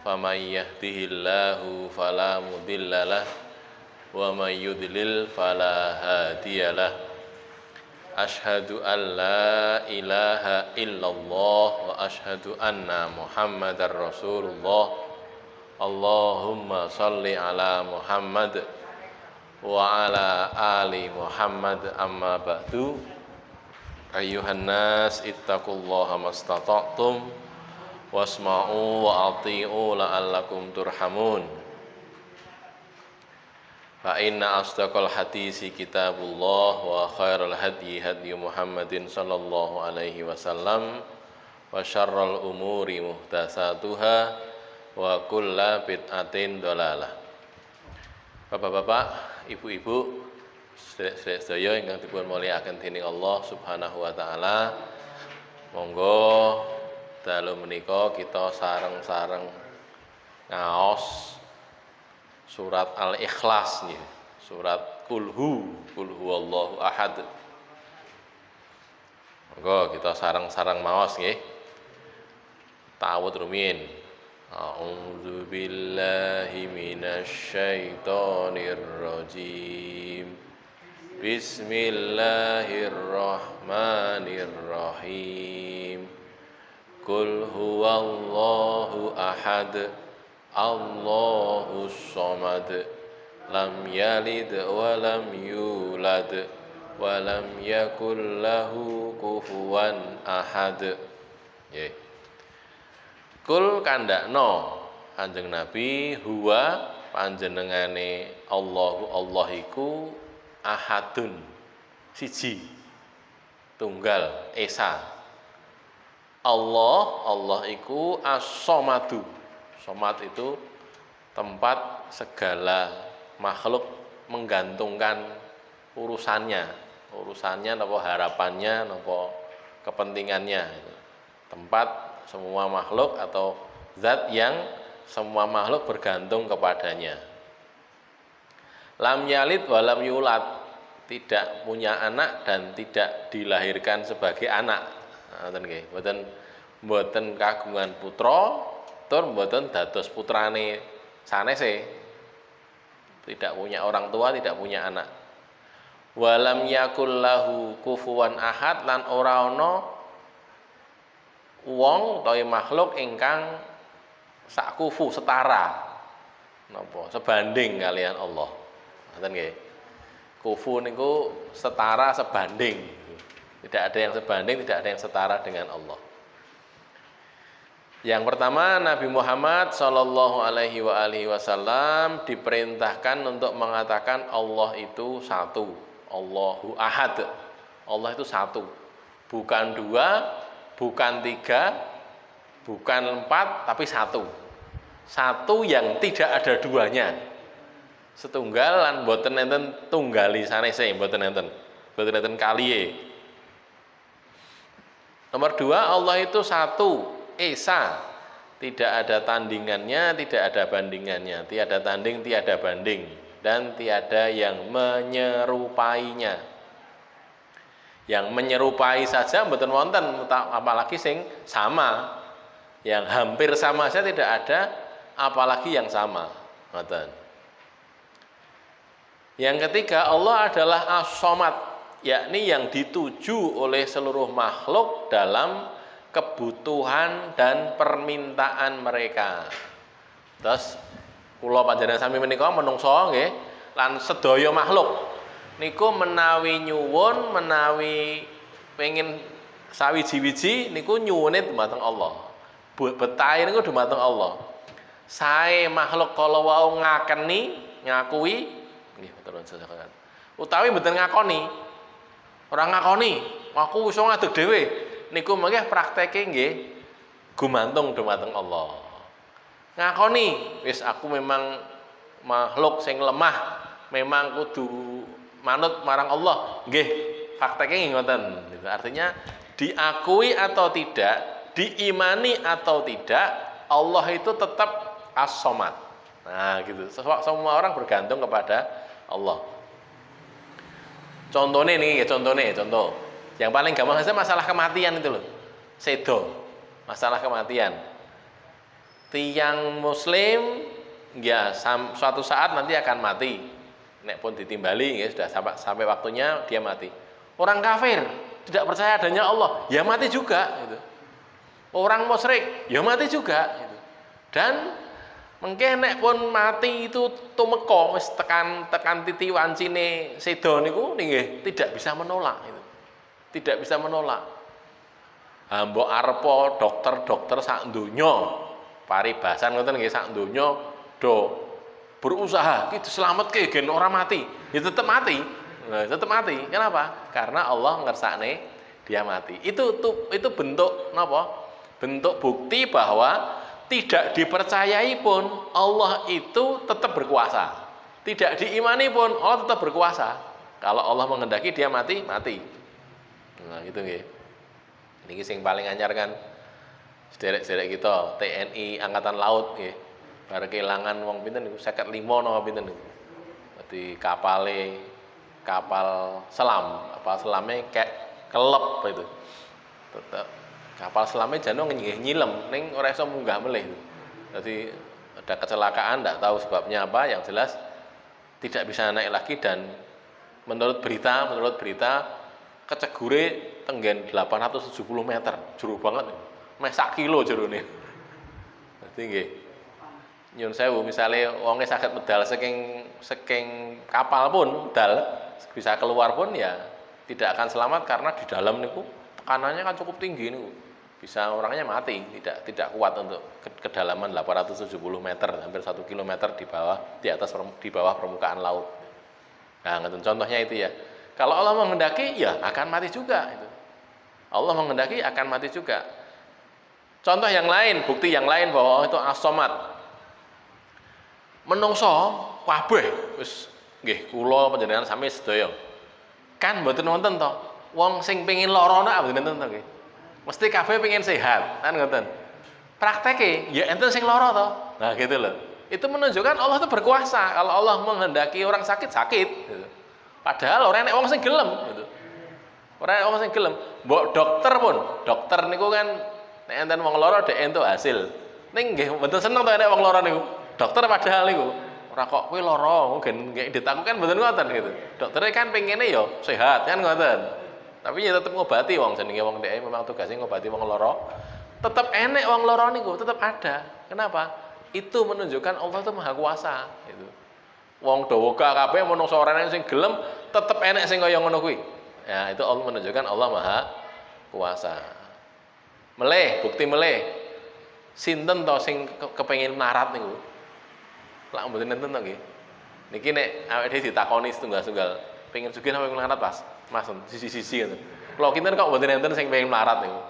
فمن يهده الله فلا مضل له ومن يضلل فلا هادي له أشهد أن لا إله إلا الله وأشهد أن محمد رسول الله اللهم صل على محمد وعلى آل محمد أما بعد أيها الناس اتقوا الله ما استطعتم واسمعوا وأطيعوا لعلكم ترحمون فإن أصدق الحديث كتاب الله وخير الهدي هدي محمد صلى الله عليه وسلم وشر الأمور محدثاتها وكل بدعة ضلالة. Bapak-bapak, ibu-ibu, sedaya ingkang dipun mulyakaken dening Allah Subhanahu wa taala. Monggo dalu menika kita sareng-sareng ngaos surat Al-Ikhlas nggih. Surat Qul huwallahu ahad. Monggo kita sareng-sareng maos nggih. Ta'awudz rumiyin. A'udzu billahi minasy syaithanir rajim. Bismillahirrahmanirrahim. Qul huwallahu ahad. Allahus samad. Lam yalid wa lam yulad wa lam yakul lahu kufuwan ahad. Nggih. Kul kandakno Kanjeng Nabi huwa panjenengane Allah iku ahadun siji tunggal esa. Allah iku as-somadu. Somad itu tempat segala makhluk menggantungkan urusannya napa harapannya napa kepentingannya. Tempat semua makhluk atau zat yang semua makhluk bergantung kepadanya. Lam yalid wa lam yulad, tidak punya anak dan tidak dilahirkan sebagai anak. Ngoten nggih, mboten kagungan putra, tur mboten dados putrane sanese. Tidak punya orang tua, tidak punya anak. Wa lam yakul lahu kufuwan ahad, lan ora ana wong utawi makhluk ingkang sakufu setara napa sebanding kalian Allah. Ngoten nggih. Kufu niku setara sebanding. Tidak ada yang sebanding, tidak ada yang setara dengan Allah. Yang pertama, Nabi Muhammad sallallahu alaihi wasallam diperintahkan untuk mengatakan Allah itu satu. Allahu ahad. Allah itu satu. Bukan dua, bukan tiga, bukan empat, tapi satu. Satu yang tidak ada duanya. Setunggal lan boten enten tunggali sanese, boten enten kaliye. Nomor dua, Allah itu satu, esa. Tidak ada tandingannya, tidak ada bandingannya. Tiada tanding, tiada banding. Dan tiada yang menyerupainya. Yang menyerupai saja mboten wonten, apalagi sing sama. Yang hampir sama saja tidak ada, apalagi yang sama. Ngoten. Yang ketiga, Allah adalah as-somad, yakni yang dituju oleh seluruh makhluk dalam kebutuhan dan permintaan mereka. Terus kula panjenengan sami menika menungso nggih lan sedaya makhluk niku menawi nyuwun, menawi pengen sawiji-wiji niku nyuwune dumateng Allah. Betahe niku dumateng Allah. Sae makhluk kala wau ngakeni, ngakui nggih terus sesakan. Utawi mboten ngakoni. Ora ngakoni, aku iso ngadeg dhewe. Niku mengke prakteke nggih gumantung dumateng Allah. Ngakoni, wis aku memang makhluk sing lemah, memang kudu manut marang Allah, nggih prakteknya ngoten. Artinya diakui atau tidak, diimani atau tidak, Allah itu tetap as-somad. Nah, gitu. Semua orang bergantung kepada Allah. Contohnya nih, contoh. Yang paling gampang saja masalah kematian itu loh. Sedo, masalah kematian. Tiang muslim ya suatu saat nanti akan mati. Nek pun ditimbali ya sudah sampai waktunya dia mati. Orang kafir tidak percaya adanya Allah, ya mati juga gitu. Orang musyrik ya mati juga gitu. Dan mungkin nek pun mati itu tumeka wis tekan titi wancine sedo niku nggih tidak bisa menolak itu. Tidak bisa menolak. Mbok arepa dokter-dokter sak donya paribasan ngoten nggih sak donya do berusaha iki diselametke gen ora mati. Ya tetep mati. Nah, tetep mati. Kenapa? Karena Allah ngersakne dia mati. Itu bentuk napa? Bentuk bukti bahwa tidak dipercayai pun Allah itu tetap berkuasa. Tidak diimani pun Allah tetap berkuasa. Kalau Allah menghendaki dia mati, mati. Nah, gitu nggih. Niki sing paling anyar kan sederek-sederek kita TNI Angkatan Laut nggih. Bar kelangan wong pinten niku 55 napa pinten niku. Dadi kapal selam, kapal selame kayak kelep itu. Tetap kapal selamnya jano nyilem ning ora iso munggah melih. Jadi ada kecelakaan enggak tahu sebabnya apa, yang jelas tidak bisa naik lagi dan menurut berita kecegure tenggen 870 meter, jero banget. Meh sak kilo jerone. Dadi nggih. Nyun sewu misale wonge saged medal saking kapal pun medal bisa keluar pun ya tidak akan selamat karena di dalam niku tekanannya kan cukup tinggi niku. Bisa orangnya mati, tidak kuat untuk kedalaman 870 meter, hampir 1 kilometer di bawah permukaan laut. Nah, contohnya itu ya. Kalau Allah menghendaki ya akan mati juga itu. Allah menghendaki akan mati juga. Contoh yang lain, bukti yang lain bahwa itu as-somad. Menungso kabeh wis nggih kula panjenengan sami sedaya. Kan mboten wonten to wong sing pengin lara nak mboten wonten to nggih. Mesti kabeh pengen sehat, kan ngoten. Prakteke ya enten sing lara to. Nah, gitu loh. Itu menunjukkan Allah itu berkuasa. Kalau Allah menghendaki orang sakit gitu. Padahal ora enek wong sing gelem gitu. Ora enek wong sing gelem. Mbok dokter niku kan nek enten wong lara dhek entuk hasil. Ning nggih mboten seneng to enek wong lara niku. Dokter padahal niku ora kok kowe lara mungkin nggih ditakukan mboten ngoten gitu. Dokternya kan pengene ya sehat kan ngoten. Tapi ya tetap ngobati wong jenenge wong dhek memang tugasnya ngobati wong lara. Tetap enek wong lara niku, tetap ada. Kenapa? Itu menunjukkan Allah itu Maha Kuasa gitu. Wong dawa kabeh menungso ora enek sing gelem, tetap enek sing kaya ngono kuwi. Ya, itu Allah menunjukkan Allah Maha Kuasa. Bukti meleh. Sinten to sing kepengin melarat niku? Lak mboten enten to nggih. Niki nek awake dhewe ditakoni setunggal-tunggal, pengen sugih apa pengen melarat, Mas? Mas, sisi-sisi gitu. Kalau kita kok mboten enten sing pengen melarat niku.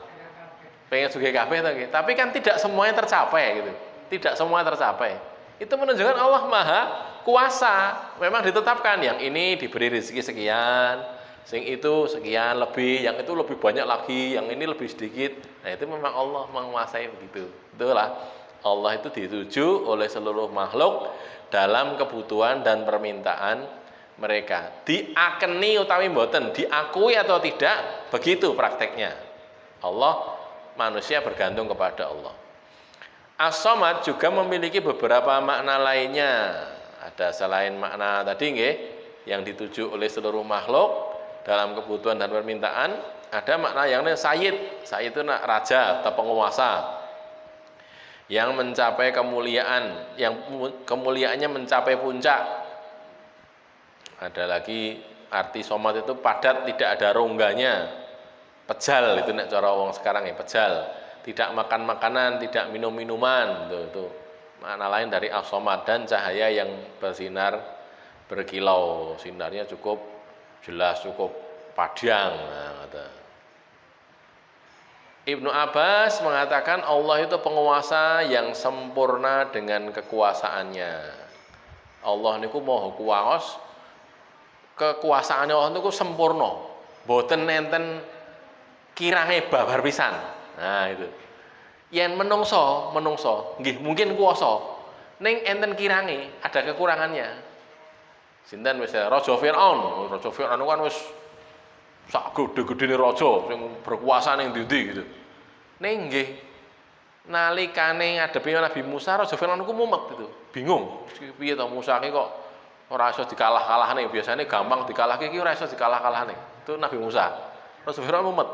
Pengen sugih kabeh to nggih. Tapi kan tidak semuanya tercapai gitu. Tidak semua tercapai. Itu menunjukkan Allah Maha Kuasa. Memang ditetapkan yang ini diberi rezeki sekian, sing itu sekian lebih, yang itu lebih banyak lagi, yang ini lebih sedikit. Nah, itu memang Allah menguasai begitu. Itulah Allah itu dituju oleh seluruh makhluk dalam kebutuhan dan permintaan mereka. Diakeni utawi mboten, diakui atau tidak, begitu prakteknya. Allah, manusia bergantung kepada Allah. As-Somad juga memiliki beberapa makna lainnya. Ada selain makna tadi nggih, yang dituju oleh seluruh makhluk dalam kebutuhan dan permintaan, ada makna yang lain Sayyid. Sayyid itu raja atau penguasa yang mencapai kemuliaan, yang kemuliaannya mencapai puncak. Ada lagi arti somad itu padat, tidak ada rongganya. Pejal itu nek cara wong sekarang ya, pejal. Tidak makan makanan, tidak minum minuman, itu makna lain dari as-somad. Dan cahaya yang bersinar berkilau, sinarnya cukup jelas, cukup padang. Nah, Ibnu Abbas mengatakan Allah itu penguasa yang sempurna dengan kekuasaannya. Allah niku maha kuwaos, kekuasaannya Allah niku sempurna. Boten enten kirange babar pisan. Nah, itu. Yen menungso nggih mungkin kuwasa. Ning enten kirange, ada kekurangannya. Sinten wis Raja Firaun kan wis sak gede-gedene raja sing berkuasa ning ndi gitu. Ning nggih nalikane ngadepi Nabi Musa, Raja Firaun ku mumet itu, bingung. Piye to Musa iki kok ora iso dikalah-kalahne, biasanya gampang dikalahke iki ora iso dikalah-kalahne. Itu Nabi Musa. Raja Firaun mumet.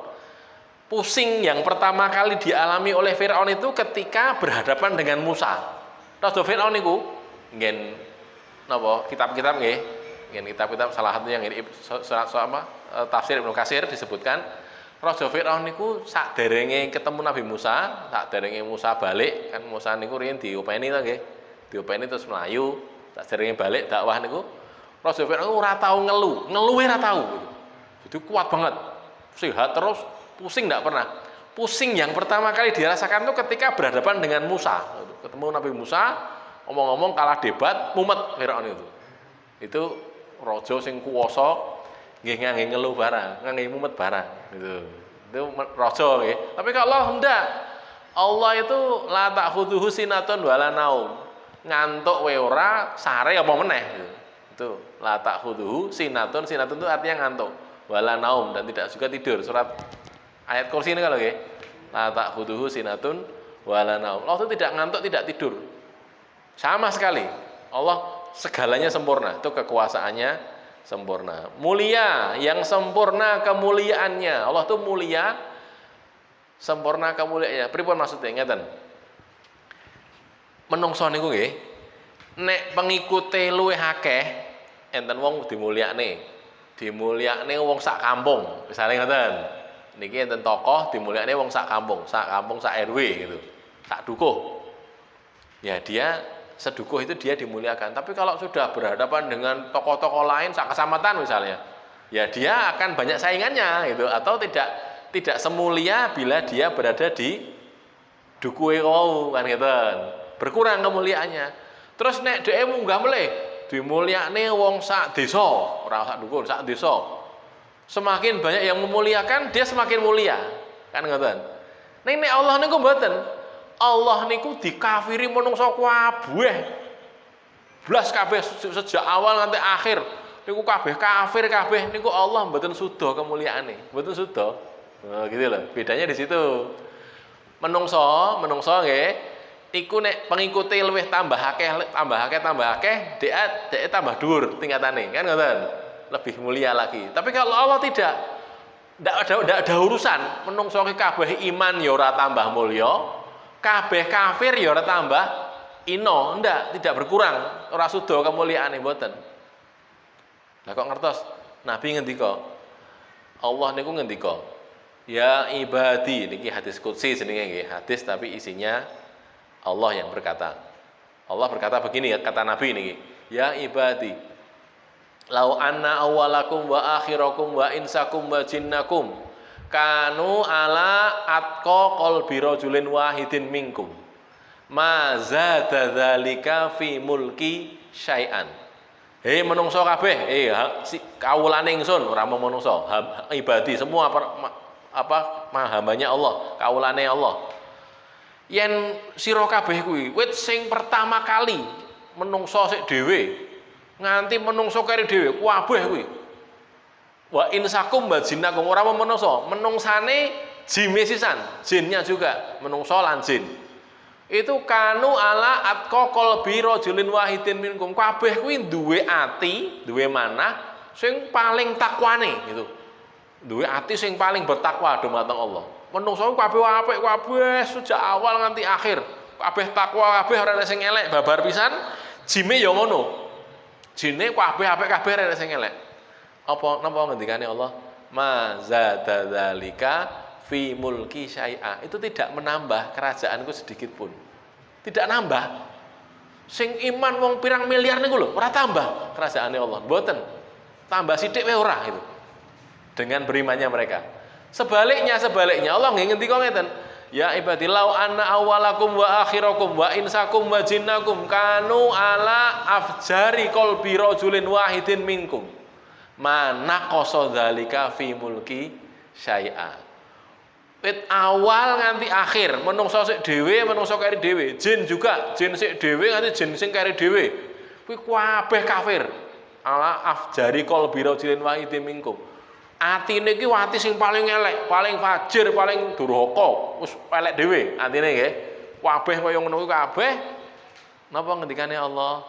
Pusing yang pertama kali dialami oleh Firaun itu ketika berhadapan dengan Musa. Raja Firaun niku ngen napa kitab-kitab nggih, ngen kitab-kitab salah satu yang ini tafsir Ibnu Katsir disebutkan Raja Firaun niku sakderenge ketemu Nabi Musa, sakderenge Musa balik, kan Musa niku riyen diopeni to nggih. Diopeni terus melayu, sakderenge balik dakwah niku Raja Firaun ora tau ngeluhe ora tau gitu. Jadi kuat banget. Sehat terus, pusing enggak pernah. Pusing yang pertama kali dirasakan itu ketika berhadapan dengan Musa. Ketemu Nabi Musa, ngomong-ngomong kalah debat, mumet Firaun itu. Itu raja sing kuwasa nggih ngangge ngeluh barang, ngangge mumet barang gitu. Itu raja nggih. Tapi kalau Allah hendak, Allah itu la ta'khudhuhu sinatun wala naum. Ngantuk wae ora, sare apa meneh gitu. Itu la ta'khudhuhu sinatun itu artinya ngantuk. Wala naum dan tidak juga tidur. Surat ayat kursi ini kalau nggih. La ta'khudhuhu sinatun wala naum. Allah itu tidak ngantuk, tidak tidur. Sama sekali. Allah segalanya sempurna. Itu kekuasaannya sempurna, mulia, yang sempurna kemuliaannya. Allah tuh mulia, sempurna kemuliaannya. Pripun maksudnya ngeten? Menungso niku nggih, nek pengikute luwih akeh, enten wong dimulyakne. Dimulyakne wong sak kampung, misalnya ngeten. Niki enten tokoh dimulyakne wong sak kampung, sak RW gitu. Sak dukuh. Ya dia sedukuh itu dia dimuliakan. Tapi kalau sudah berhadapan dengan tokoh-tokoh lain sak kecamatan misalnya, ya dia akan banyak saingannya gitu, atau tidak semulia bila dia berada di dukuhe wau kan gitu. Berkurang kemuliaannya. Terus nek dhek munggah melih dimulyakne wong sak desa, ora sak dukuh, sak desa. Semakin banyak yang memuliakan, dia semakin mulia. Kan ngoten. Nek Allah niku mboten. Allah niku dikafiri menungso kabeh. Blas kabeh sejak awal nganti akhir. Niku kabeh kafir kabeh niku Allah mboten suda kemuliaane. Mboten suda. Nah, gitu loh. Bedanya di situ. Menungso nggih iku nek pengikuti luwih tambah akeh, dhek tambah dhuwur tingkatane. Kan ngoten. Lebih mulia lagi. Tapi kalau Allah tidak ada urusan. Menungso kabeh iman ya ora tambah mulya. Kabeh kafir ya ora tambah ino, tidak berkurang, ora suda kemuliaane mboten. Lah kok ngertos Nabi ngendika, Allah niku ngendika, ya ibadi, niki hadis qudsi jenenge nggih, hadis tapi isinya Allah yang berkata. Allah berkata begini ya, kata Nabi niki, ya ibadi, lau anna awwalakum wa akhirakum wa insakum wa jinnakum kanu ala atqa qalbi rajulin wahidin minkum ma zada dzalika fi mulki syai'an. Hei menungso kabeh, kawulane ingsun ora mung menungso, ibadi semua hambanya Allah, kawulane Allah. Yen sira kabeh kuwi wit sing pertama kali menungso sik dhewe nganti menungso kari dhewe kabeh kuwi wa insakum wa jinnakum ora menungso, menungsane jime sisan, jinnya juga, menungso lan jin. Itu kanu ala atqa qalbi rajulin wahidin minkum. Kabeh kuwi duwe ati, duwe manah sing paling takwane gitu. Duwe ati sing paling bertakwa dumateng Allah. Menungso kabeh apik kabeh sejak awal nganti akhir. Kabeh takwa kabeh ora ana sing elek, babar pisan. Jime ya ngono. Jine kabeh apik kabeh ora ana sing elek. Apa napa ngendikane Allah? Ma zada dzalika fi mulki syai'a. Itu tidak menambah kerajaanku sedikit pun. Tidak nambah. Sing iman wong pirang miliar niku lho, ora tambah kerajaane Allah. Mboten. Tambah sithik wae ora itu. Dengan berimannya mereka. Sebaliknya Allah ngendika ngeten. Ya ibadilau anna awwalakum wa akhirakum wa insakum wa jinnakum kanu ala afjari qalbi rajulin wahidin minkum. Mana koso dzalika fi mulki syai'a. Wit awal nganti akhir menungso sik dhewe, menungso kari dhewe, jin juga, jin sik dhewe nganti jin sing kari dhewe. Kuwi kabeh kafir. Ala afjari qalbi rajulin wahidin minkum. Atine iki ati sing paling elek, paling fajir, paling durhaka, wis elek dhewe atine nggih. kabeh kaya ngono kuwi kabeh. Napa ngendikane Allah?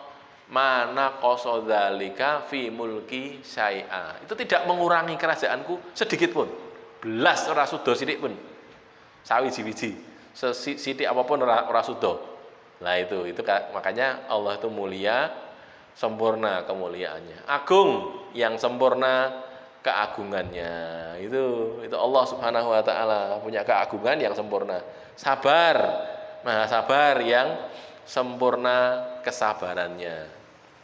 Mana qasadzalika fi mulki syai'a. Itu tidak mengurangi kerajaanku sedikit pun. Belas ora sudo sithik pun. Sawiji-wiji. Sithik apapun ora sudo. Nah itu makanya Allah itu mulia, sempurna kemuliaannya. Agung, yang sempurna keagungannya. Itu Allah Subhanahu wa taala punya keagungan yang sempurna. Sabar, Maha sabar yang sempurna kesabarannya.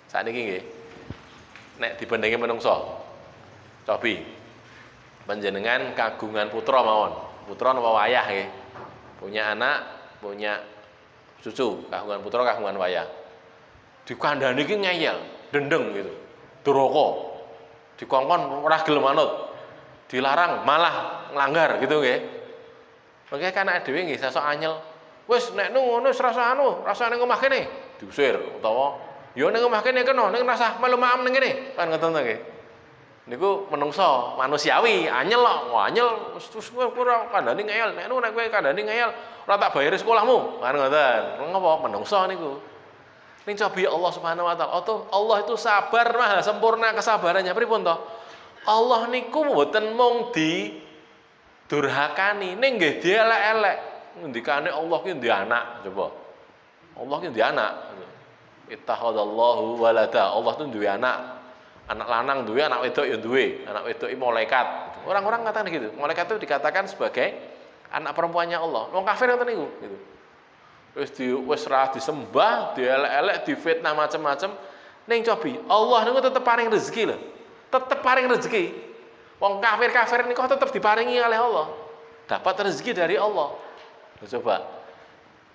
Sakniki nggih. Nek dibandingi menungso. Cobi. Panjenengan kagungan putra mawon. Putra napa wayah nggih. Punya anak, punya cucu, kagungan putra, kagungan wayah. Dikandhani iki ngeyel, dendeng gitu. Duraka. Dikongkon ora gelem manut. Dilarang malah nglanggar gitu nggih. Mengke kan anak dhewe nggih sesuk anyel. Wis nek ngono wis rasane ngomah kene diusir utawa ya ning omah kene kena ning rasah melu maam ning kene. Kan ngoten to nggih. Niku menungso manusiawi, anyel kok. Wah, anyel wis ora kandhani ngeyel. Nek kowe kandhani ngeyel ora tak bayari sekolahmu. Kan ngoten. Ngopo menungso niku. Ning cobi Allah Subhanahu wa taala. Allah itu sabar, maha sempurna kesabarannya. Pripun to? Allah niku mboten mung durhakani ning nggih dielek-elek. Ngendikane Allah ki ndek anak, coba. Allah ki ndek anak. Ittakhadallahu walada. Allah tuh duwe anak. Anak lanang duwe, anak wedok ya duwe. Anak wedok iki malaikat. Orang-orang katakan gitu. Malaikat itu dikatakan sebagai anak perempuannya Allah. Wong kafir ngoten niku gitu. Wis ra disembah, dielek-elek, difitnah macam-macam. Ning cobi, Allah niku tetep paring rezeki lho. Tetep paring rezeki. Wong kafir-kafir niku tetep diparingi oleh Allah. Dapat rezeki dari Allah. Coba,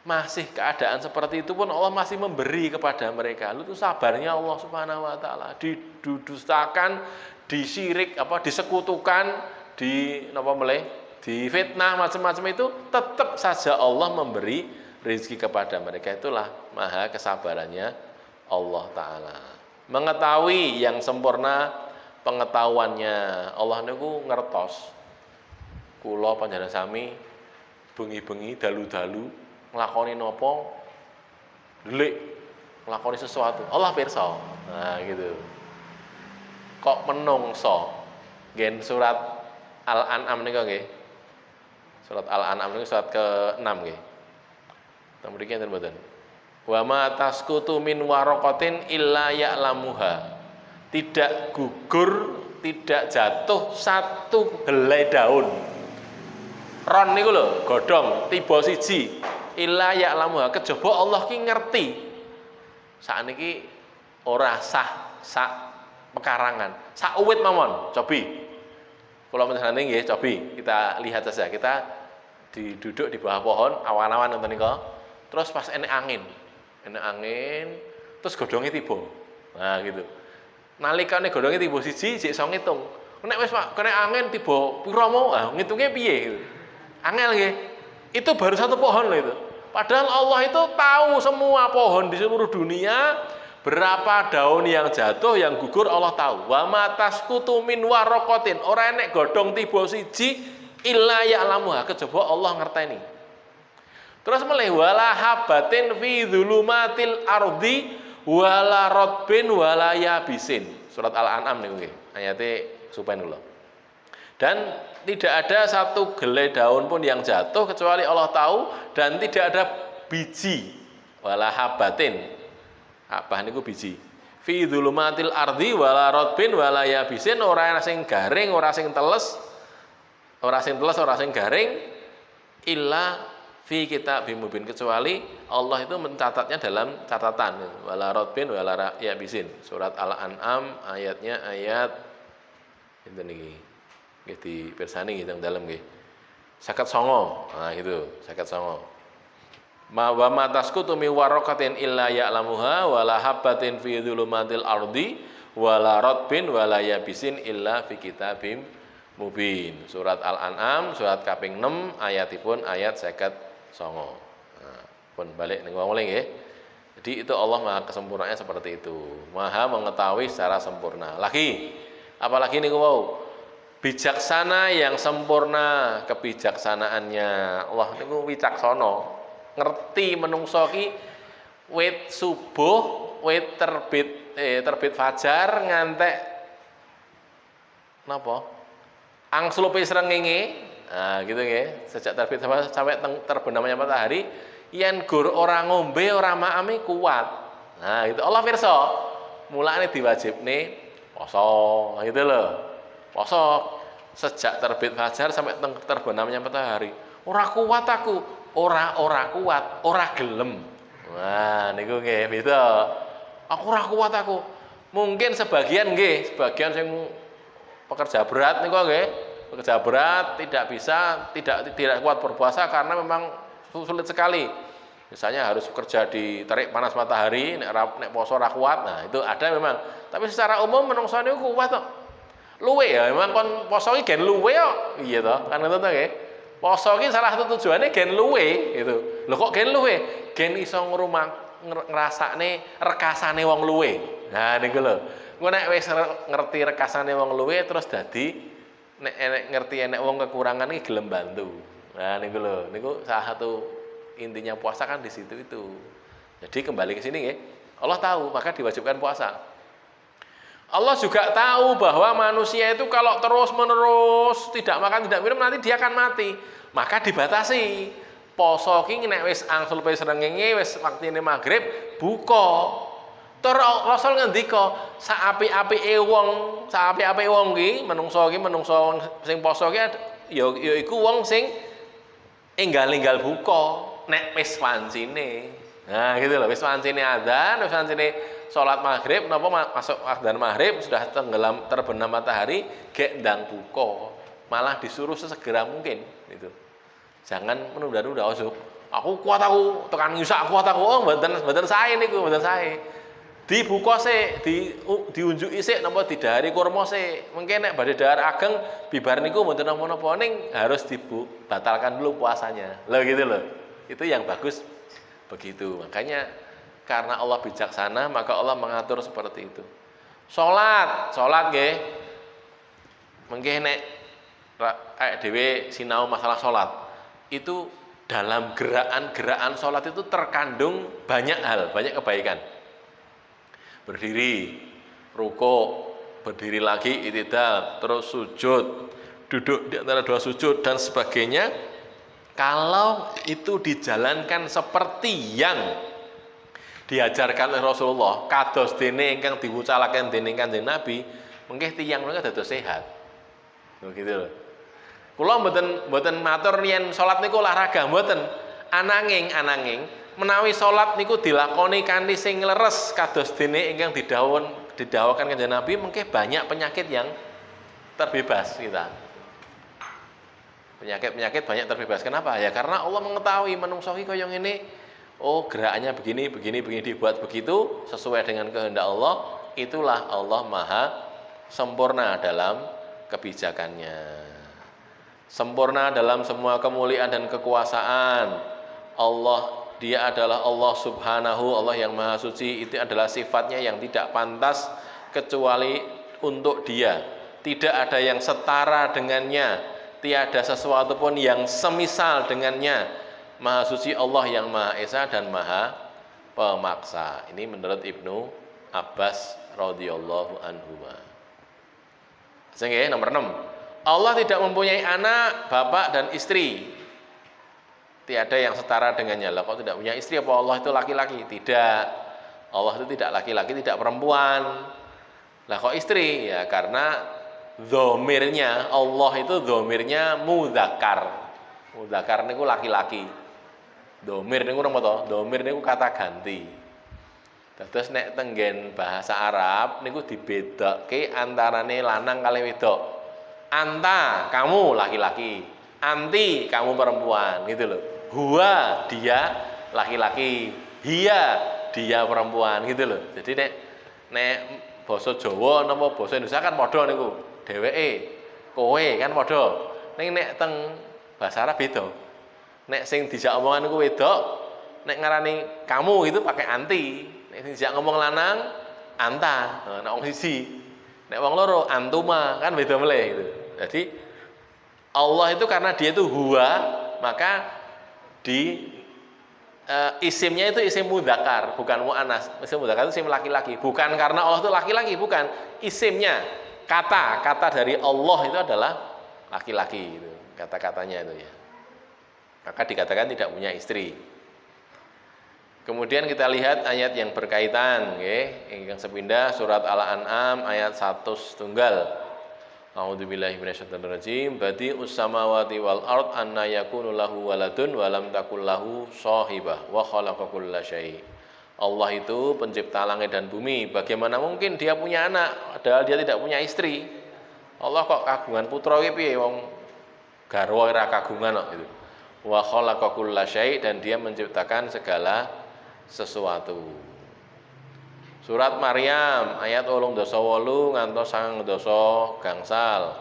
masih keadaan seperti itu pun Allah masih memberi kepada mereka. Itu sabarnya Allah Subhanahu wa taala. Didudustakan, disyirik disekutukan, difitnah macam-macam itu tetap saja Allah memberi rezeki kepada mereka. Itulah maha kesabarannya Allah taala. Mengetahui yang sempurna pengetahuannya. Allah niku ngertos. Kula panjenengan sami bengi-bengi dalu-dalu nglakoni napa delik nglakoni sesuatu Allah pirsa. Nah gitu. Kok menungso ngen surat Al-An'am niku nggih. Surat Al-An'am niku surat ke-6 nggih. Teng mriki enten mboten. Wa ma tasqutu min waraqatin illa ya'lamuha. Tidak gugur, tidak jatuh satu helai daun. Ron niku lho, godhong tiba siji illa ya'lamuha, kejaba Allah ki ngerti. Sakniki ora sak pekarangan, sak uwit mawon, cobi. Kula menjenengan nggih, cobi kita lihat saja. Kita duduk di bawah pohon, awan-awan ngoten nika. Terus pas enek angin, terus godhonge tiba. Nah, gitu. Nalikane godhonge tiba siji, sik iso ngitung. Nek wis kena angin tiba pira mau, ngitunge piye gitu. Angel nggih. Itu baru satu pohon loh itu. Padahal Allah itu tahu semua pohon di seluruh dunia, berapa daun yang jatuh, yang gugur Allah tahu. Wa ma tasqutu min waraqatin, ora enek godhong tiba siji illa ya'lamuha, kejaba Allah ngerteni. Terus melih wala habatin fi dzulumatil ardi wala ratbin wala yabisin. Surat Al-An'am niku nggih. Ayate supen kula. Dan tidak ada satu helai daun pun yang jatuh kecuali Allah tahu, dan tidak ada biji wala habatin. Habah niku biji. Fi dzulumatil ardi wala ratbin wala yabisin, ora sing garing, ora sing teles, ora sing garing illa fi kitabim mubin, kecuali Allah itu mencatatnya dalam catatan. Wala ratbin wala yabisin. Surat Al-An'am ayatnya ayat itu niki. Nggih dipirsani nggih teng dalem nggih. 59. Nah itu, 59. Ma wa ma tasqutu mi waraqatin illa ya'lamuha wala habatin fi dzulumatil ardi wala ratbin wala yabisin illa fi kitabim mubin. Surat Al-An'am surat kaping 6 ayatipun ayat 59. Nah, pun balik ning wong nggih. Jadi itu Allah Maha kesempurnaannya seperti itu. Maha mengetahui secara sempurna. Lagi apalagi niku wau? Bijaksana yang sempurna kebijaksanaannya. Allah niku wicaksana. ngerti menungso ki wit subuh, wit terbit fajar ngantek napa? Angslupe srengenge. Nah, gitu nggih. Sejak terbit sampai terbenamnya matahari, yen gur ora ngombe, ora maami kuat. Nah, itu Allah pirsa. Mulane diwajibne poso, gitu loh. Poso sejak terbit fajar sampai terbenamnya matahari. Ora kuat aku, ora kuat, ora gelem. Nah, niku nggih beda. Aku ora kuat aku. Mungkin sebagian nggih, sebagian sing pekerja berat niku nggih, pekerja berat tidak bisa, tidak kuat berpuasa karena memang sulit sekali. Misalnya harus kerja di terik panas matahari, nek poso ora kuat. Nah, itu ada memang. Tapi secara umum menungso niku kuat kok. Luwe ya, memang kon poso iki gen luwe kok. Iya toh, kan ngono to nggih. Poso iki salah satu tujuannya gen luwe gitu. Lho kok gen luwe? Gen iso ngrasakne rekasane wong luwe. Nah, niku lho. Engko nek wis ngerti rekasane wong luwe terus dadi nek ngerti enek wong kekurangan iki gelem bantu. Nah, niku lho. Niku salah satu intinya puasa kan di situ itu. Jadi kembali ke sini nggih. Allah tahu, maka diwajibkan puasa. Allah juga tahu bahwa manusia itu kalau terus-menerus tidak makan, tidak minum nanti dia akan mati. Maka dibatasi. Poso ki nek wis angsul pe srengenge wis waktine maghrib buka. Tur Rasul ngendika, saapi-apike wong ki menungso sing poso ki ya iku wong sing enggal-enggal buka nek wis wancine. Nah, gitu loh, wis wancine adzan, wis wancine salat maghrib napa masuk adzan maghrib sudah terbenam matahari gek ndang buka. Malah disuruh sesegera mungkin gitu. Jangan menunda-nunda. Aku kuat aku tekan ngisak kuat aku. Oh, mboten sae niku, mboten sae. Dibuka sik, diunjuki sik napa didahari kurma sik. Mungkin nek badhe dahar ageng bibar niku mboten napa-napa ning harus dibatalkan dulu puasanya. Loh gitu loh. Itu yang bagus begitu. Makanya karena Allah bijaksana, maka Allah mengatur seperti itu. Salat nggih. Mengke nek dhewe sinau masalah salat, itu dalam gerakan salat itu terkandung banyak hal, banyak kebaikan. Berdiri, rukuk, berdiri lagi i'tidal, terus sujud, duduk di antara dua sujud dan sebagainya. Kalau itu dijalankan seperti yang diajarkan oleh Rasulullah, kados dene ingkang diwucalaken dening Kanjeng Nabi, mengke tiyang menika dados sehat. Begitu loh. Kula mboten matur yen salat niku olahraga, mboten. Ananging menawi salat niku dilakoni kanthi sing leres kados dene ingkang didhawuhaken Kanjeng Nabi, mengke banyak penyakit yang terbebas kita. Penyakit banyak terbebas. Kenapa? Ya karena Allah mengetahui menungso iki kaya ngene. Oh, gerakannya begini dibuat begitu sesuai dengan kehendak Allah. Itulah Allah Maha sempurna dalam kebijakannya. Sempurna dalam semua kemuliaan dan kekuasaan. Allah, Dia adalah Allah Subhanahu, Allah yang Maha Suci. Itu adalah sifatnya yang tidak pantas kecuali untuk Dia. Tidak ada yang setara dengannya, tiada sesuatu pun yang semisal dengannya. Maha Suci Allah yang Maha Esa dan Maha Pemaksa. Ini menurut Ibnu Abbas radhiyallahu anhu. Sehingga nomor 6. Allah tidak mempunyai anak, bapak dan istri. Tiada yang setara dengannya. Lah kok tidak punya istri apa Allah itu laki-laki? Tidak. Allah itu tidak laki-laki, tidak perempuan. Lah kok istri? Ya karena dhomirnya Allah itu dhomirnya mudzakkar. Mudzakkar niku laki-laki. Dhamir niku napa to? Dhamir niku kata ganti. Terus nek tenggen bahasa Arab niku dibedakke antarane lanang kali wedok. Anta, kamu laki-laki. Anti, kamu perempuan, gitu loh. Huwa, dia laki-laki. Hiya, dia perempuan, gitu loh. Jadi nek basa Jawa napa basa Indonesia kan padha niku. Dheweke, kowe kan padha. Ning nek teng bahasa Arab beda. Nek sing dijak omongan niku wedok, nek ngarani kamu itu pakai anti. Nek sing dijak ngomong lanang, anta. Nah, nek wong siji. Nek wong loro antuma, kan beda meleh gitu. Jadi Allah itu karena Dia itu huwa, maka isimnya itu isim mudzakkar, bukan muannas. Isim mudzakkar itu isim laki-laki, bukan karena Allah itu laki-laki, bukan. Isimnya, kata dari Allah itu adalah laki-laki itu, kata-katanya itu ya. Maka dikatakan tidak punya istri. Kemudian kita lihat ayat yang berkaitan, yang sepindah surat Al-An'am ayat 1 tunggal. A'udzubillahi minasyaitonirrajim. Badi'us samawati wal ard anna yakunu lahu waladun wa lam takul lahu shahibah wa khalaqa kulla syai'. Allah itu pencipta langit dan bumi. Bagaimana mungkin dia punya anak padahal dia tidak punya istri? Allah kok kagungan putra iki piye wong garwa ora kagungan kok gitu. Wa khalaqa kulla syai' dan dia menciptakan segala sesuatu. Surat Maryam ayat 8 ngantos 9 gangsal.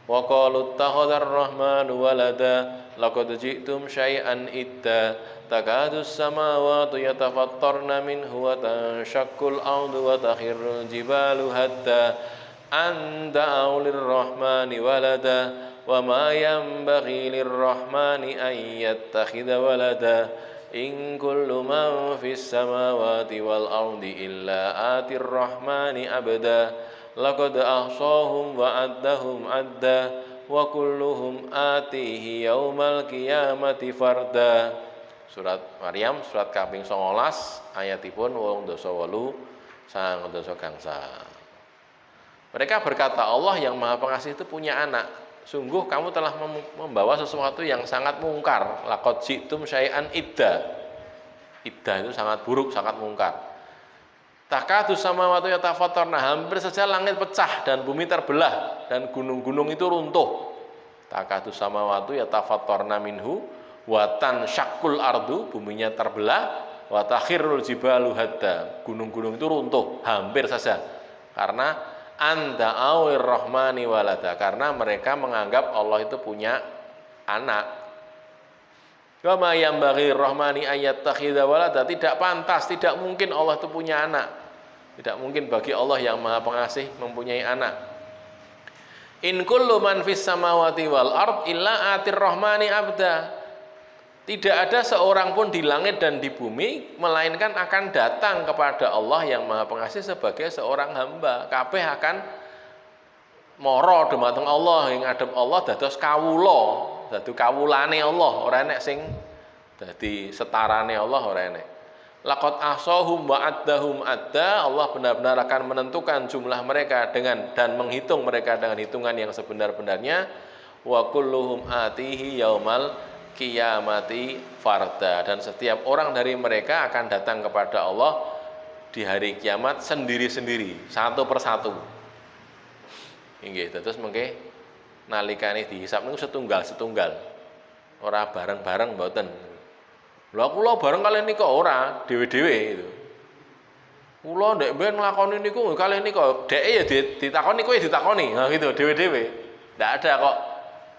Wa qalu ittakhadhar rahmanu walada laqad ji'tum syai'an idda takadus samawati yatafattarna minhu wa tanshaqqul ardu wa takhirrul jibalu hatta an da'u lirrahmani walada wa ma yanbaghi lirrahmani an yattakhidha walada. In kullu man fis samawati wal ardi illa atir rahmani abda laqad ahsahum wa addahum adda wa kulluhum atihi yaumal qiyamati farda. Surat Maryam surat kaping 19 ayatipun 8 sang dosa gangsa. Mereka berkata, Allah yang Maha Pengasih itu punya anak. Sungguh kamu telah membawa sesuatu yang sangat mungkar. Laqad ji'tum syai'an idda. Idda itu sangat buruk, sangat mungkar. Takadus samawati yatafattarna, hampir saja langit pecah dan bumi terbelah dan gunung-gunung itu runtuh. Takadus samawati yatafattarna minhu wa tanshaqqul ardu, buminya terbelah, wa takhirrul jibalu hadda, gunung-gunung itu runtuh hampir saja. Karena anda awir rahmani walada, karena mereka menganggap Allah itu punya anak. Wa ma yanbaghi rahmani ayyattakhidha walada, tidak pantas, tidak mungkin Allah itu punya anak. Tidak mungkin bagi Allah yang Maha Pengasih mempunyai anak. In kullu man fis samawati wal ard illa atir rahmani abda. Tidak ada seorang pun di langit dan di bumi melainkan akan datang kepada Allah yang Maha Pengasih sebagai seorang hamba. Kabeh akan mara dumateng Allah, ing ngadhep Allah dados kawula, dadi kawulane Allah, ora enek sing dadi setarane Allah, ora enek. Laqad ahsahum wa addahum adda, Allah benar-benar akan menentukan jumlah mereka dengan dan menghitung mereka dengan hitungan yang sebenar-benarnya. Wa kulluhum atihi yaumal qiyamati farda, dan setiap orang dari mereka akan datang kepada Allah di hari kiamat sendiri-sendiri, satu persatu. Inggih, terus mengke nalikane dihisab niku setunggal-setunggal. Ora bareng-bareng mboten. Lha kula bareng kalian niku ora dhewe-dhewe itu. Kula ndek mben nglakoni niku kalian niku dheke ya ditakoni kowe ditakoni. Nah gitu dhewe-dhewe. Ndak ada kok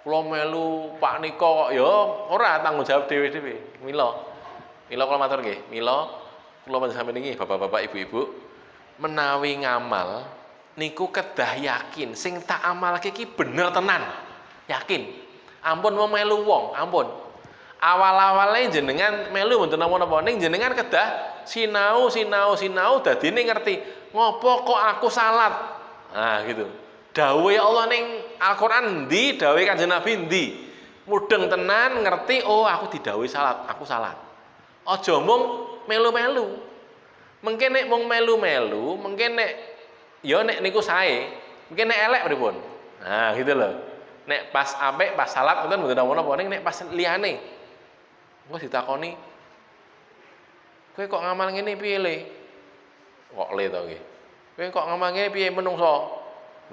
kula melu Pak nika kok ya ora, tanggung jawab dhewe-dhewe. Mila kula matur nggih. Mila kula panjenengan sampeyan iki bapak-bapak ibu-ibu menawi ngamal niku kedah yakin sing tak amalke iki bener tenan. Yakin. Ampun mau melu wong, ampun. Awal-awale jenengan melu mboten napa-napa, ning jenengan kedah sinau dadine ngerti ngopo kok aku salat. Nah gitu. Dawuhe Allah ning Al-Qur'an ndi, dawuhe Kanjeng Nabi ndi. Mudeng tenan ngerti, oh aku didhawuhi salat, aku salat. Aja mung melu-melu. Mengke nek mung melu-melu, mengke nek ya nek niku sae, mengke nek elek pripun? Nah, gitu loh. Nek pas apik, pas salat ngoten mboten napa-napa, ning nek pas liyane engko ditakoni, kowe kok ngamal ngene piye le? Kok le to nggih. Kowe kok ngamal ngene piye menungso?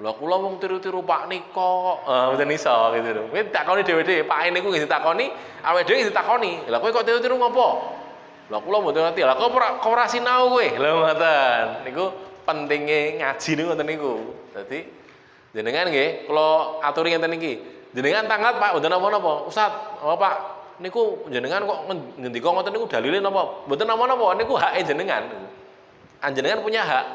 Lha kula wong tiru-tiru Pak nika kok. Mboten iso gitu lho. Kowe ditakoni dhewe-dhewe, Pak niku nggih ditakoni, awake dhewe nggih ditakoni. Lah kowe kok tiru-tiru ngopo? Lah kula mboten ngerti. Lah kok ora sinau kowe? Lha ngoten. Niku pentinge ngaji niku ngoten niku. Dadi jenengan nggih kula aturi ngeten iki. Jenengan tanggat Pak, mboten napa-napa. Ustaz, apa Pak? Niku jenengan kok ngendika ngoten niku dalile napa? Mboten napa-napa, niku hake jenengan. Anjenengan punya hak.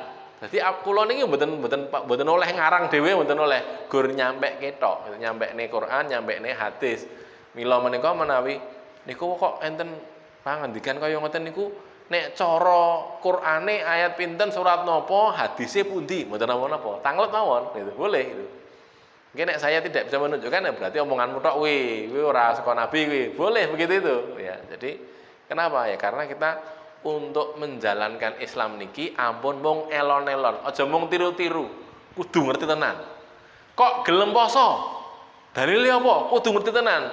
Jadi kula niki mboten oleh ngarang dhewe, mboten oleh gur nyampe ketok, nyampekne Quran, nyampekne hadis. Mila menika menawi niku kok enten Pangandikan kaya ngoten niku nek cara Qur'ane ayat pinten surat napa hadise pundi mboten napa-napa. Tanglet mawon gitu. Boleh gitu. Mungkin nek saya tidak bisa menunjukkan ya berarti omonganmu tok kuwi ora saka nabi kuwi. Boleh begitu itu ya. Jadi kenapa ya? Karena kita untuk menjalankan Islam niki ampun mung elon-elon, aja mung tiru-tiru. Kudu ngerti tenan. Kok gelem poso? Dalile apa? Kudu ngerti tenan.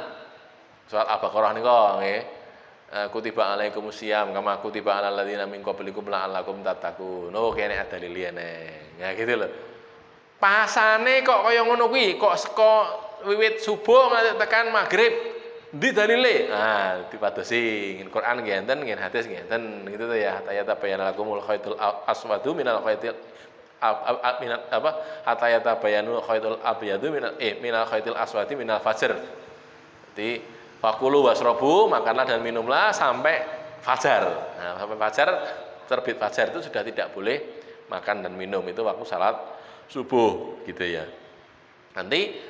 Surat Al-Baqarah nika nggih. Kutiba alaikumusiyam kama kutiba alal ladzina min qablikum la'allakum tattaqun. Oh kene ada liliane. Ya gitu loh. Pasane kok kaya ngono kuwi, kok saka wiwit subuh nganti tekan maghrib. Ndi dalile? Nah, dipadosi. Quran nggih enten, nggih hadis nggih enten. Gitu tuh ya. Hatta yatabayyana lakumul khaitul aswadu minal khaitil minal apa? Hatta yatabayyanu khaitul abyadu minal khaitil aswadi minal fajr. Jadi fakulu wasrobu, makanlah dan minumlah sampai fajar. Nah, sampai fajar, terbit fajar itu sudah tidak boleh makan dan minum. Itu waktu salat subuh, gitu ya. Nanti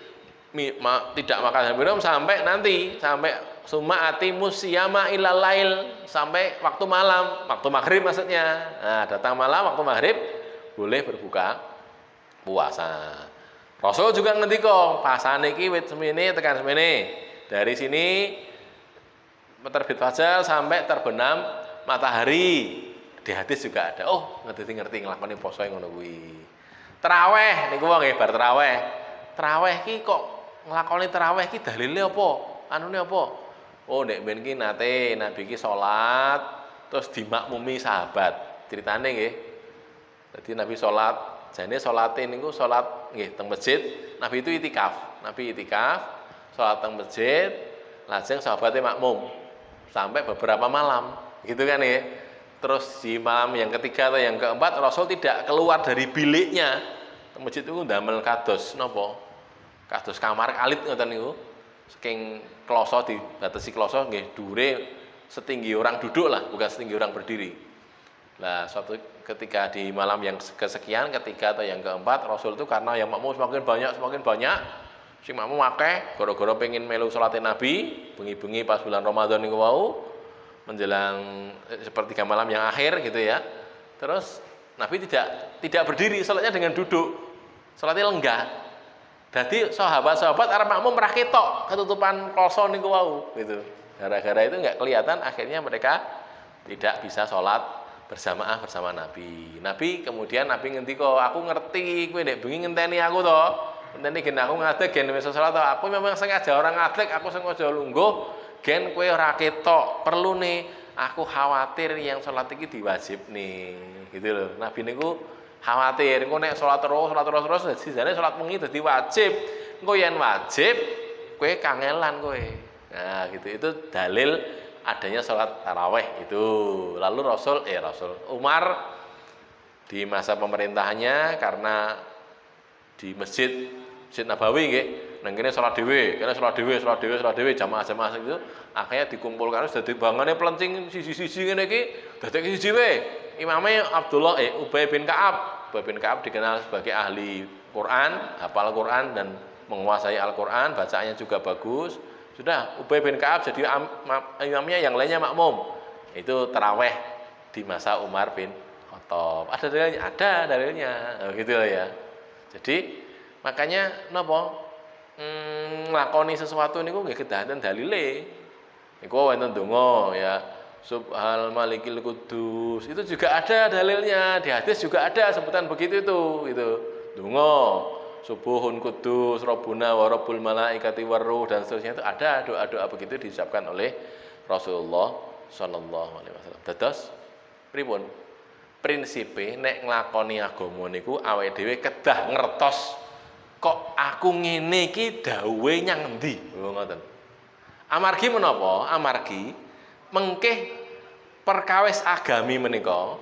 tidak makan dan minum sampai nanti, sampai summa atimus siyama ilal lail, sampai waktu malam, waktu maghrib maksudnya. Nah, datang malam, waktu maghrib, boleh berbuka puasa. Rasul juga ngendika, pasane iki wit semene tekan semene. Dari sini terbit fajar sampai terbenam matahari. Di hadis juga ada. Oh, ngerti nglakoni poso ngono kuwi. Tarawih niku wong nggih bar tarawih. Tarawih ki kok nglakoni tarawih ki dalile apa? Anune apa? Oh, nek ben ki nate Nabi ki salat terus dimakmumi sahabat. Ceritane nggih. Dadi Nabi salat, jane salate niku salat nggih teng masjid. Nabi itu itikaf. Nabi itikaf sholat teng masjid, lajeng sahabatnya makmum sampai beberapa malam, gitu kan ya. Terus di malam yang ketiga atau yang keempat Rasul tidak keluar dari biliknya. Teng masjid itu ndamel kados napa? Kados kamar alit ngoten niku. Saking kloso dibatasi kloso nggih dhuwure setinggi orang duduk lah, bukan setinggi orang berdiri. Nah, suatu ketika di malam yang kesekian, ketiga atau yang keempat, Rasul itu karena yang makmum semakin banyak, sing makmum akeh gara-gara pengen melu salate Nabi bengi-bengi pas bulan Ramadan niku wau menjelang sepertiga malam yang akhir gitu ya. Terus Nabi tidak berdiri, salatnya dengan duduk. Salatnya lenggah. Jadi sahabat-sahabat arep makmum ra ketok ketutupan kloso niku wau gitu. Gara-gara itu enggak kelihatan, akhirnya mereka tidak bisa salat bersama Nabi. Kemudian Nabi ngendika, aku ngerti kowe nek bengi ngenteni aku to. Ngenteni gen aku ngadeg gen wis salat to. Aku memang sengaja orang ngadeg, aku sengaja lungguh gen kowe ora ketok. Perlu nih aku khawatir yang salat iki diwajibne. Gitu loh. Nabi niku khawatir engko nek salat terus sijane salat wengi dadi wajib. Engko yen wajib kowe kangelan kowe. Nah, gitu. Itu dalil adanya salat tarawih itu. Lalu Umar di masa pemerintahannya karena di Masjid Nabawi nggih, nang kene salat dhewe, jamaah-jamaah itu akhirnya dikumpulkan wis dadi bangane plencing siji-siji ngene iki, dadekke siji wae. Imame Ubay bin Ka'ab. Ubay bin Ka'ab dikenal sebagai ahli Quran, hafal Quran dan menguasai Al-Quran, bacaannya juga bagus. Sudah, Ubay bin Ka'ab jadi imamnya, yang lainnya makmum. Itu tarawih di masa Umar bin Khattab. Ada dalilnya? Ada dalilnya. Gitu ya. Jadi makanya napa nglakoni sesuatu niku nggih kedaden dalile. Niku wonten donga ya, Subhanal Malikil Kudus. Itu juga ada dalilnya. Di hadis juga ada sebutan begitu itu. Gitu. Donga Subuhun Kudus, Rabbuna wa Rabbul Malaikati Warruh dan seterusnya itu ada doa-doa begitu diucapkan oleh Rasulullah sallallahu alaihi wasallam. Dados pripun? Prinsipe nek nglakoni agama niku awake dhewe kedah ngertos kok aku ngene iki dawuhe nyang endi. Ngoten. Amargi menapa? Amargi mengkeh perkawis agami menika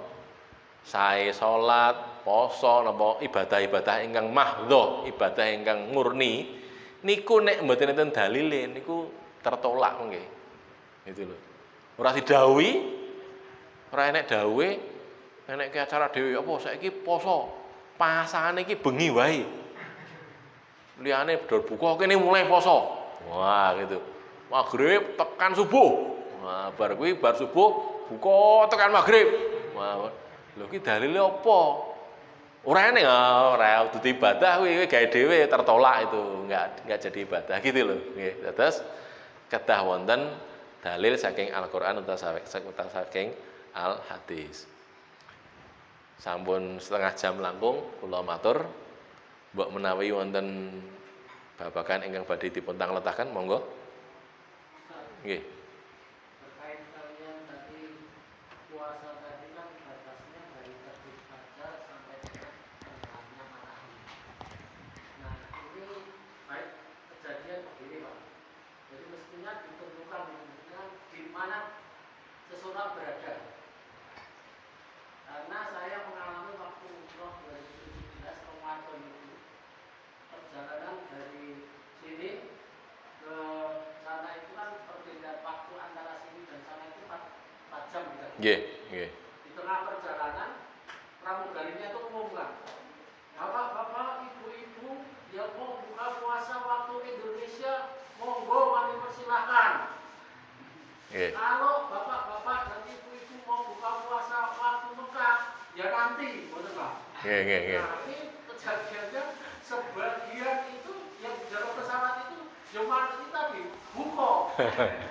sae salat, poso napa ibadah-ibadah ingkang mahdhah, ibadah ingkang murni niku nek mboten enten dalile niku tertolak nggih. Gitu lho. Ora didhawuhi, ora enek dawuhe, enek ke acara dhewe apa saiki poso. Pasane iki bengi wae. Liyane bedol buka kene mulai poso. Wah, gitu. Maghrib tekan subuh. Nah, bar subuh buka tekan maghrib. Nah, lho ki dalile apa? Ora ene ora dudu ibadah kuwi gawe dhewe tertolak itu, enggak jadi ibadah gitu loh. Nggih. Terus kedah wonten dalil saking Al-Qur'an utawa saking Al-Hadis. Sampun setengah jam langkung kula matur. Mbok menawi wonten babagan ingkang badhe dipun tangletaken monggo. Nggih. Terkait kalian tadi puasa tadi kan batasnya dari terbit fajar sampai dengan tenggelamnya matahari. Nah, ini baik kejadian begini Pak. Jadi mestinya ditentukan di mana seseorang berada. Karena saya mengalami waktu umroh 2017 Ramadan itu perjalanan dari sini ke sana itu kan perbedaan waktu antara sini dan sana itu 4 jam gitu. Nggih, nggih. Di tengah perjalanan pramugarinya itu umumkan, Bapak, Ibu-ibu yang mau buka puasa waktu Indonesia, monggo kami persilahkan. Nggih. Kalau Bapak dan Ibu-ibu mau buka puasa waktu Mekah, ya nanti, betul Pak. Nggih, nggih, nggih. Nah, ini kejadiannya sebagian itu yang di dalam pesawat itu cuma kita buka.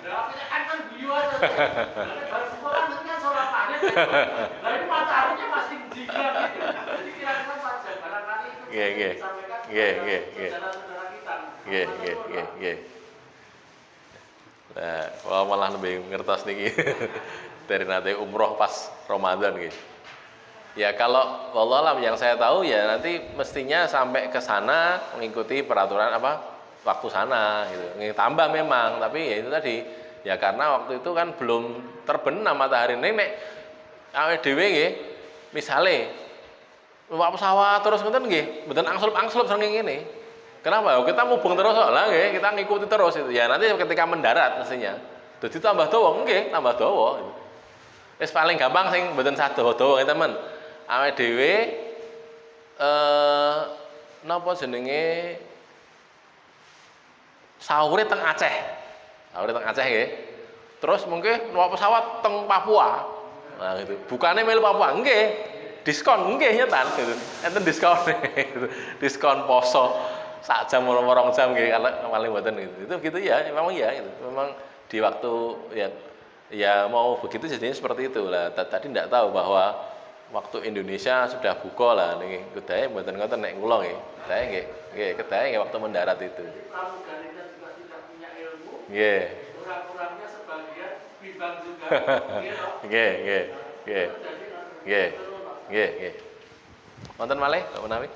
Nah, akhirnya kan biu aja. Baru buka kan nanti kan sholat maghrib. Nah, ini mataharinya masih menjilat gitu. Jadi kira-kira saja barangkali itu disampaikan kepada saudara kita. Nggih. Nah, kalau malah lebih ngertos niki dari nanti umroh pas Ramadan gitu. Ya kalau wallahualam yang saya tahu ya nanti mestinya sampai ke sana mengikuti peraturan waktu sana gitu. Tambah memang, tapi ya itu tadi ya karena waktu itu kan belum terbenam matahari nek awake dhewe nggih misale numpak pesawat terus ngoten nggih, mboten angslup-angslup saking ngene. Kenapa? Kita mubeng terus lah nggih, kita ngikuti terus itu. Ya nanti ketika mendarat mestinya dadi tambah dawa nggih, tambah dawa. Wis paling gampang sing mboten sadowo-dowo nggih teman. Awake dhewe napa jenenge sahure teng Aceh. Sahure teng Aceh nggih. Terus mungkin numpak pesawat teng Papua. Nah gitu. Bukane melu Papua nggih. Diskon nggih nyetan gitu. Enten diskon gitu. Diskon poso sak jam 2 jam nggih paling mboten gitu. Itu gitu ya, memang ya gitu. Memang di waktu ya mau begitu jadinya seperti itu lah. Tadi tidak tahu bahwa waktu Indonesia sudah buka lah niki kedae mboten ngoten nek kula nggih. Kedae nggih kedae nggih waktu mendarat itu. Pramugarinya juga tidak punya ilmu. Nggih. Kurang-kurangnya sebagian bimbang juga. Nggih. Wonten malih Pak menawi?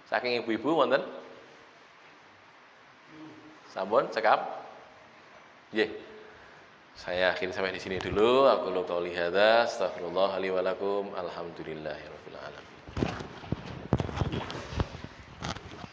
Saking ibu-ibu wonten? Sampun cekap? Nggih. Saya akhiri sampai di sini dulu. Aku qouli hadza, astagfirullah li wa lakum. Alhamdulillahirabbil alamin.